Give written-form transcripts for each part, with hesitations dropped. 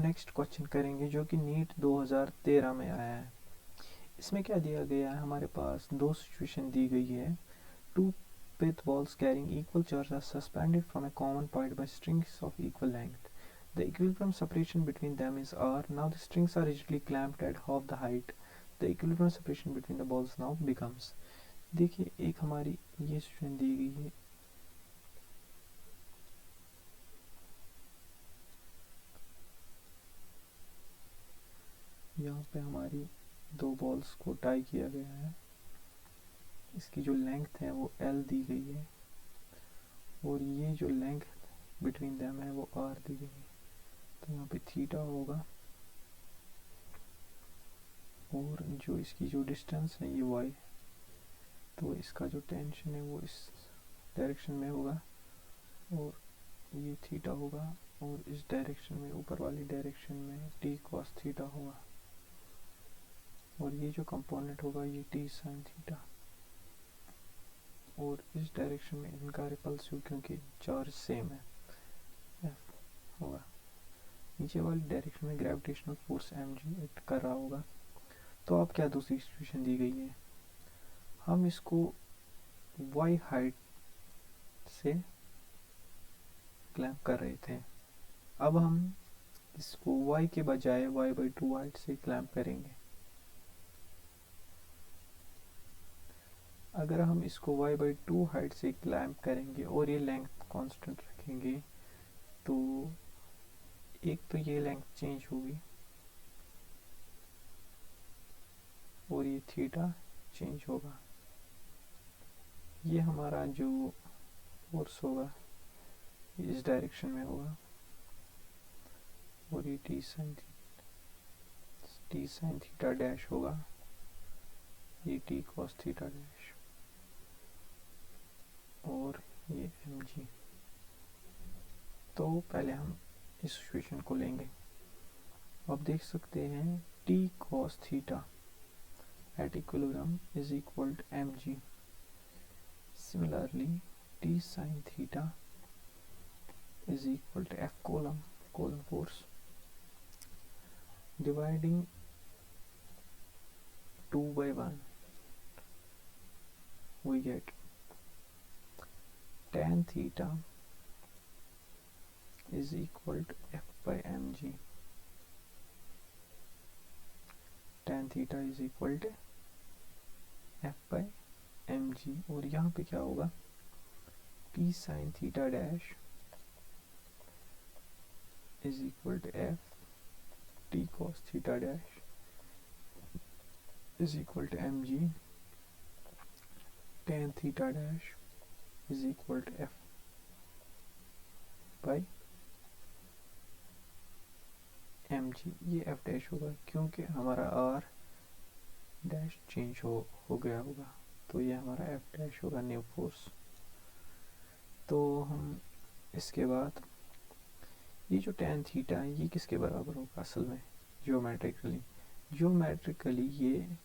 Next question करेंगे जो कि नीट 2013 में आया है। इसमें क्या दिया गया है, हमारे पास दो सिचुएशन दी गई है। Two pith balls carrying equal charge are suspended from a common point by strings of equal length. The equilibrium separation between them is r. Now the strings are rigidly clamped at half the height. The equilibrium separation between the balls now becomes. देखिए एक हमारी ये situation दी गई है। यहाँ पे हमारी दो बॉल्स को टाई किया गया है। इसकी जो लेंथ है वो L दी गई है और ये जो लेंथ बिटवीन देम है वो R दी गई है। तो यहाँ पे थीटा होगा और जो इसकी जो डिस्टेंस है ये y, तो इसका जो टेंशन है वो इस डायरेक्शन में होगा और ये थीटा होगा और इस डायरेक्शन में, ऊपर वाली डायरेक्शन में t cos थीटा होगा और ये जो कंपोनेंट होगा ये t sin थीटा और इस डायरेक्शन में इनका रिपल्सिव क्योंकि चार्ज सेम है F होगा। नीचे वाली डायरेक्शन में ग्रेविटेशनल फोर्स mg एक्ट कर रहा होगा। तो अब क्या दूसरी सिचुएशन दी गई है, हम इसको y हाइट से क्लैंप कर रहे थे। अब हम इसको y के बजाय y/2 हाइट से क्लैंप करेंगे। अगर हम इसको y/2 हाइट से क्लैंप करेंगे और ये लेंथ कांस्टेंट रखेंगे तो एक तो ये लेंथ चेंज होगी और ये थीटा चेंज होगा। ये हमारा जो फोर्स होगा इस डायरेक्शन में होगा और ये टी साइन थीटा डैश होगा, ये टी कॉस थीटा डैश और ये mg। तो पहले हम इस सिचुएशन को लेंगे। आप देख सकते हैं t cos theta at equilibrium is equal to mg. Similarly, t sin theta is equal to F Coulomb force. Dividing 2 by 1, we get tan theta is equal to F by mg. Tan theta is equal to F by mg और यहाँ पे क्या होगा, t sin theta dash is equal to F t cos theta dash is equal to mg. Tan theta dash is equal to F by mg. ये f dash होगा क्योंकि हमारा r dash change हो गया होगा, तो ये हमारा f डैश होगा न्यू फोर्स। तो हम इसके बाद ये जो tan थीटा है ये किसके बराबर होगा असल में ज्योमेट्रिकली ये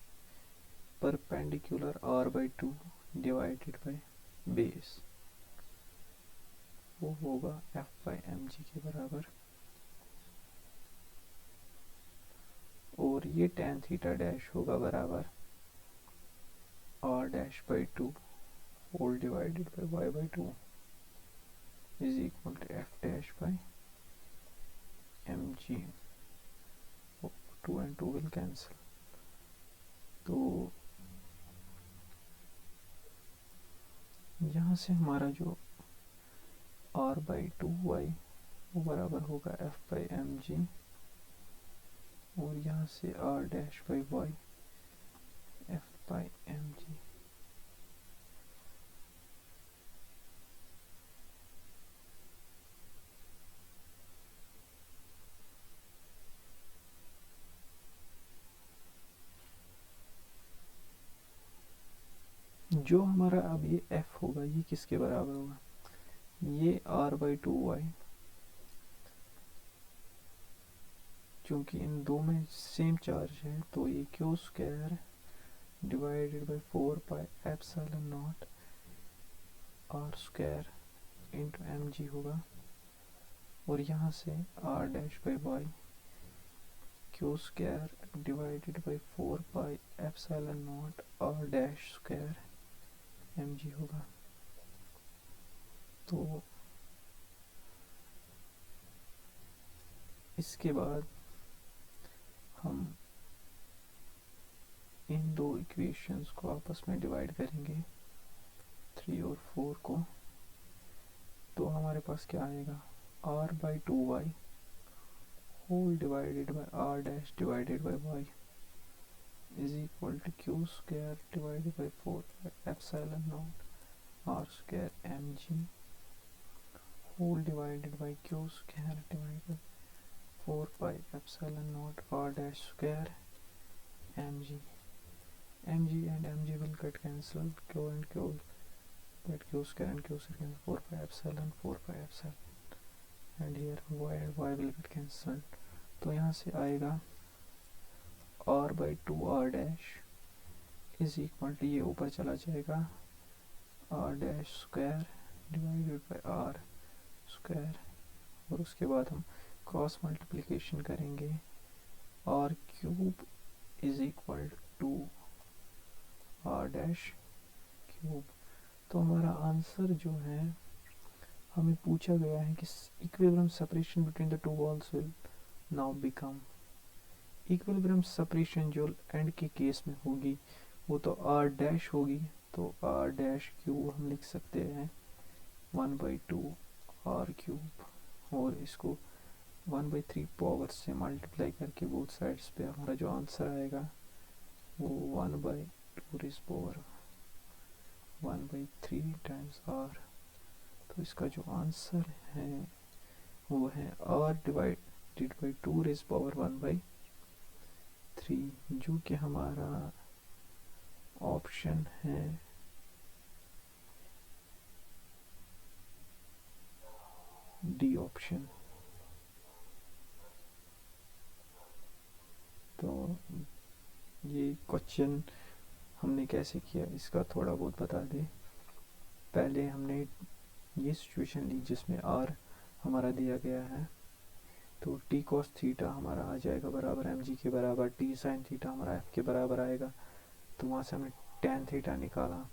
perpendicular r/2 divided by base, वो होगा f by mg के बराबर। और ये tan थीटा डैश होगा बराबर r dash by 2 whole divided by y/2 is equal to f dash by mg। 2 and 2 will cancel। तो यहाँ से हमारा जो r/2y वो बराबर होगा f by mg और यहाँ से r dash by y f by mg। जो हमारा अब ये f होगा ये किसके बराबर होगा, ये r/2y, क्योंकि इन दो में सेम चार्ज है तो ये Q square divided by 4 pi epsilon naught r square into mg होगा और यहाँ से r dash by y Q square divided by 4 pi epsilon naught R dash square mg होगा। तो इसके बाद हम इन दो इक्वेशंस को आपस में डिवाइड करेंगे, 3 और 4 को। तो हमारे पास क्या आएगा, r by 2y whole divided by r dash divided by y is equal to Q square divided by 4 by epsilon naught r square mg whole divided by Q square divided by 4 pi epsilon naught r dash square mg and mg will get cancelled, q and q get q square and q square cancel, 4 pi epsilon and here y will get cancelled। तो यहाँ से आएगा r by 2r dash is equal to, ये ऊपर चला जाएगा, r dash square divided by r square, और उसके बाद हम क्रॉस मल्टीप्लिकेशन करेंगे, r cube is equal to r dash cube. तो हमारा आंसर जो है, हमें पूछा गया है कि equilibrium separation between the two walls will now become, equilibrium separation जो एंड के केस में होगी वो तो r डैश होगी, तो r डैश क्यूब हम लिख सकते हैं 1/2 r क्यूब, और इसको 1/3 पावर से मल्टीप्लाई करके बोथ साइड्स पे हमारा जो आंसर आएगा वो 1/2 रेज़ पावर 1/3 टाइम्स r। तो इसका जो आंसर है वो है r divided by 2 rays power 1/3, जो कि हमारा ऑप्शन है डी ऑप्शन। तो ये क्वेश्चन हमने कैसे किया इसका थोड़ा बहुत बता दें। पहले हमने ये सिचुएशन ली जिसमें r हमारा दिया गया है, तो t cos थीटा हमारा आ जाएगा बराबर mg के बराबर, t sin थीटा हमारा f के बराबर आएगा, तो वहाँ से हमने tan थीटा निकाला।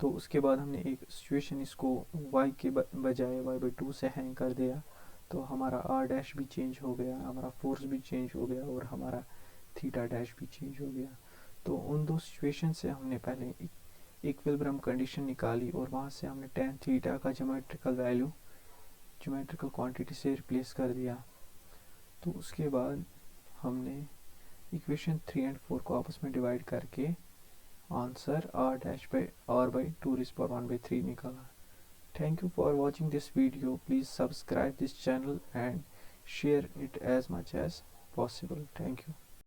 तो उसके बाद हमने एक सिचुएशन इसको y के बजाय y/2 से हैंग कर दिया, तो हमारा r डैश भी चेंज हो गया, हमारा फोर्स भी चेंज हो गया और हमारा थीटा डैश भी चेंज हो गया। तो उन दो सिचुएशन से हमने पहले इक्विलिब्रियम कंडीशन निकाली और वहाँ से हमने tan थीटा का ज्योमेट्रिकल वैल्यू ज्योमेट्रिकल क्वांटिटी से रिप्लेस कर दिया। तो उसके बाद हमने इक्वेशन 3 और 4 को आपस में डिवाइड करके आंसर r/2 raised power 1/3 निकाला। Thank you for watching this video. Please subscribe this channel and share it as much as possible. Thank you.